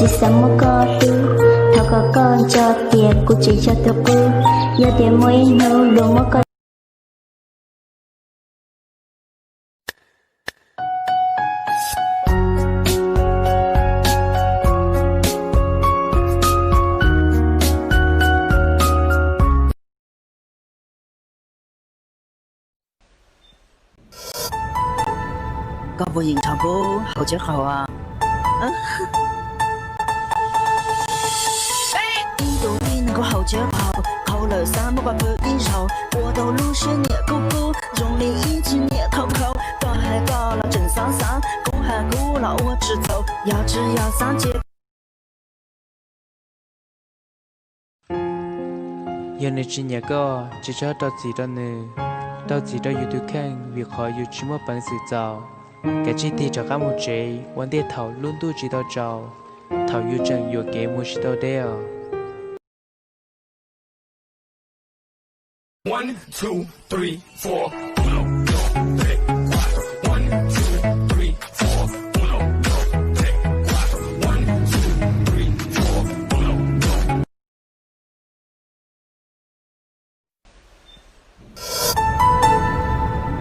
chỉ sống một con thứ thao có con cho tiền cô chỉ cho tôi cô giờ tiền mới nấu đồ một con có vô nhìn thằng bố hậu chết khẩu à đầu tiên能够好结好，考了3不管不应酬，我都路是你姑姑，用力一直捏头口，高还高了真桑桑，古还古老我只走，要只要3节。giờ này chỉ nhà có chỉ cho tao chỉ đó nè tao chỉ đó yêu tôi khen việc họ yêu chỉ một bản sự giàu cái chi thì cho các một chế vấn đề thảo luôn tu chỉ tao giàu thảo yêu chẳng yêu kế một chỉ tao đeo. 1, 2, 3, 4, 1, 2, 3, 4, 1, 2, 3, 4, 1, 2, 3, 4, 1, 2, 3, 4, 1.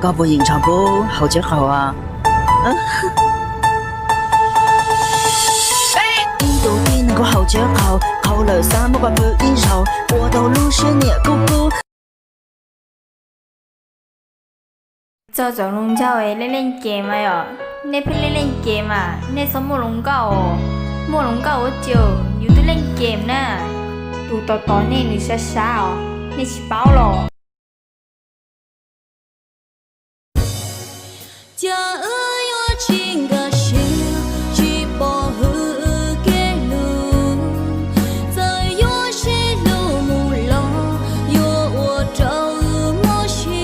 Có vô nhìn thằng bố hậu chết khẩu à đầu tiên能够好结好，考了3不管不应酬，我都路是你姑姑。 저 정롱자오에 lên game 아요. 내 플레이 lên game à, 내 선물 롱가오. mua 롱가오 chiều, nhiều tôi lên game nè. Tụ tỏ tỏ nè nữ xa sao, nè chỉ báo lò. Cha ơi yo chinh ga xiu, chỉ bỏ hư kê lu. Giờ yo sẽ lu mù lo, yo wo trâu mô xì.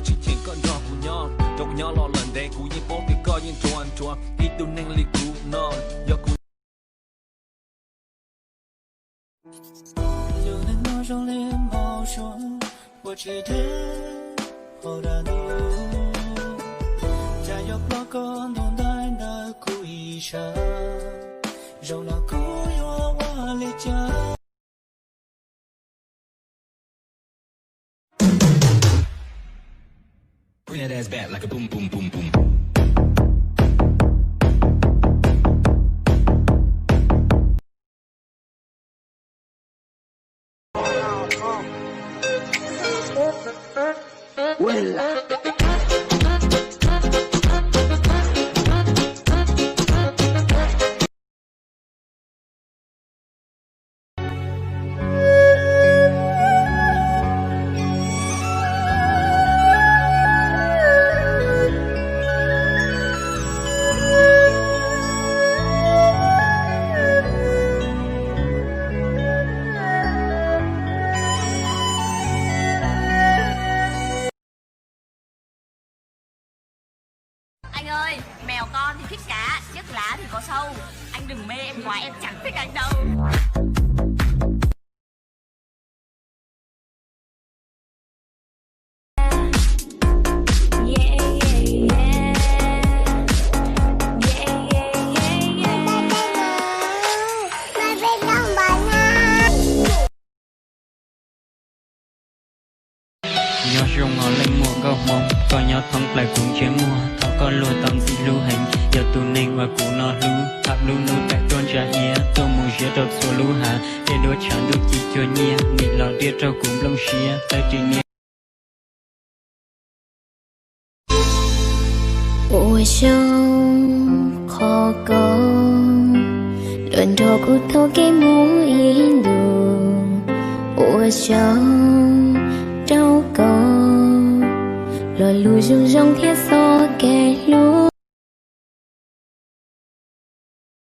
chỉ thiên con nhỏ của nhau đâu có nhau lo lần đây của những bóng thì coi những chuan chuan ít tu nên li của nó giờ của有的那种脸貌说，我记得后的路，加油不过弄来那故意想，让那故意我离家。Bring that ass back like a boom, boom, boom, boom. Anh ơi, mèo con thì thích cá, chiếc lá thì có sâu. Anh đừng mê em quá, em chẳng thích anh đâu. Nhỏ rung ngõ lên mùa góc mông, có nhỏ thong lại cũng chế mùa, thọ có lùa tâm gì lưu hành, giờ tu nên và cụ nó lưu, tháp lưu nụ tại tôn trả nhẹ, tô mù dễ đọc số lưu hạ, để đôi chẳng được chỉ cho nhẹ, mị lọ tiết trâu cũng lông xìa, tay trì nhẹ. Ôi sông khó con, lần đầu cụ thâu cái mũi yên đường. Ôi sông đâu có rồi lùi rung rong thiết so kẻ lúa